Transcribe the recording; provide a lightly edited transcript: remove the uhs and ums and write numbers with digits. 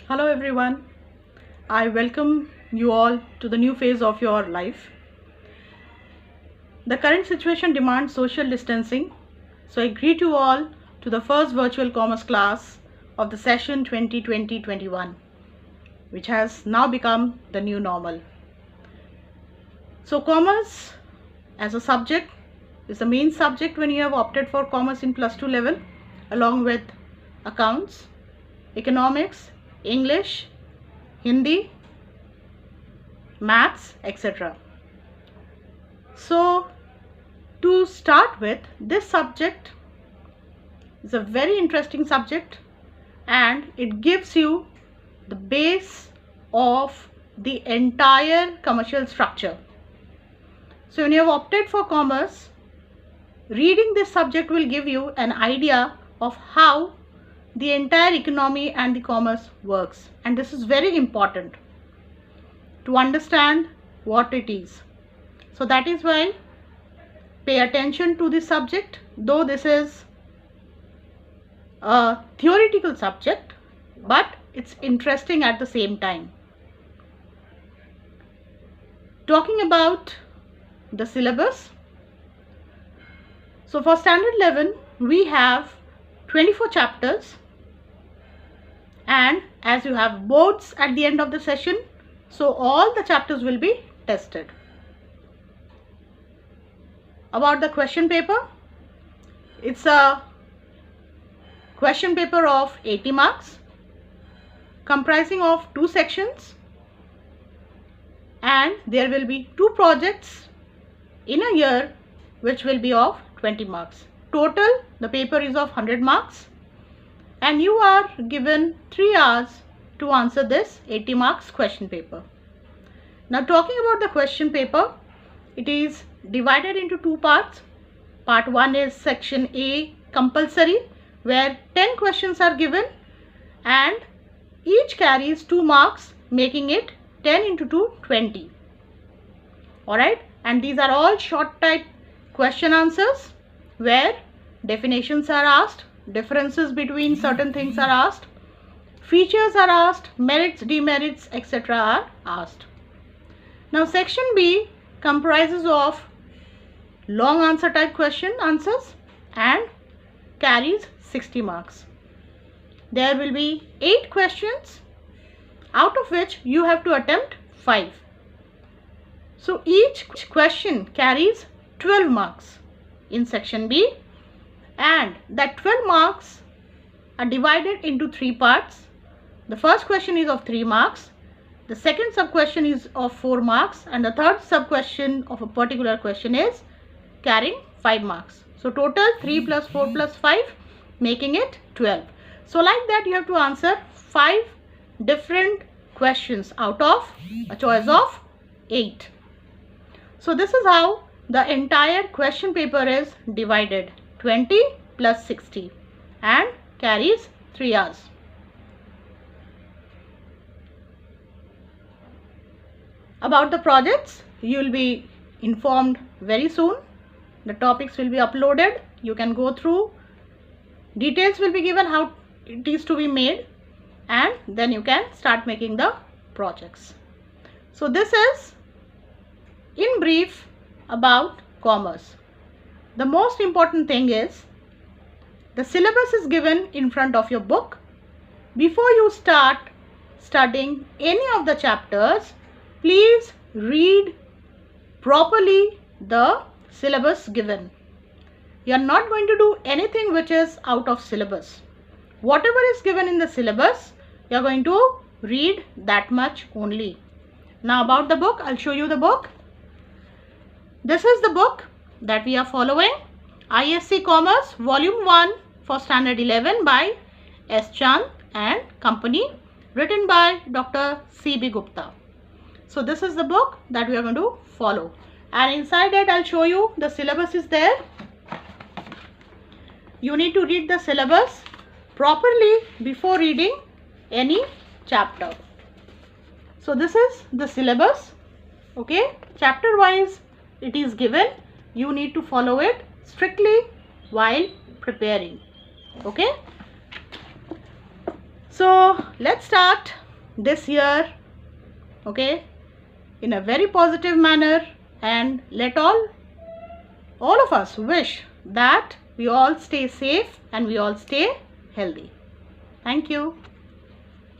Hello everyone, I welcome you all to the new phase of your life. The current situation demands social distancing, so I greet you all to the first virtual commerce class of the session 2020-21, which has now become the new normal. So commerce as a subject is the main subject when you have opted for commerce in +2 level, along with accounts, economics, English, Hindi, maths, etc. So to start with, this subject is a very interesting subject and it gives you the base of the entire commercial structure. So when you have opted for commerce, reading this subject will give you an idea of how the entire economy and the commerce works, and this is very important to understand what it is. So that is why pay attention to this subject, though this is a theoretical subject, but it's interesting at the same time. Talking about the syllabus, so for standard 11 we have 24 chapters, and as you have boards at the end of the session, so all the chapters will be tested. About the question paper, it's a question paper of 80 marks comprising of 2 sections, and there will be 2 projects in a year which will be of 20 marks. Total the paper is of 100 marks, and you are given 3 hours to answer this 80 marks question paper. Now talking about the question paper, it is divided into 2 parts. Part 1 is section A compulsory, where 10 questions are given and each carries 2 marks, making it 10 into 2, 20. Alright, and these are all short type question answers where definitions are asked, differences between certain things are asked, features are asked, merits, demerits, etc. are asked. Now section B comprises of long answer type question answers and carries 60 marks. There will be 8 questions, out of which you have to attempt 5. So each question carries 12 marks in section B, and that 12 marks are divided into 3 parts. The first question is of 3 marks, the second sub question is of 4 marks, and the third sub question of a particular question is carrying 5 marks. So total 3 plus 4 plus 5, making it 12. So like that you have to answer 5 different questions out of a choice of 8. So this is how the entire question paper is divided, 20 plus 60, and carries 3 hours. About the projects, you will be informed very soon. The topics will be uploaded. You can go through. Details will be given how it is to be made, and then you can start making the projects. So this is in brief about commerce. The most important thing is the syllabus is given in front of your book. Before you start studying any of the chapters, please read properly the syllabus given. You are not going to do anything which is out of syllabus. Whatever is given in the syllabus, you are going to read that much only. Now about the book, I'll show you the book. This is the book that we are following, ISC Commerce Volume 1 for Standard 11 by S. Chand and Company, written by Dr. C.B. Gupta. So this is the book that we are going to follow, and inside it I'll show you the syllabus is there. You need to read the syllabus properly before reading any chapter. So this is the syllabus, okay, chapter wise it is given. You need to follow it strictly while preparing, okay. So let's start this year, okay, in a very positive manner, and let all of us wish that we all stay safe and we all stay healthy. Thank you.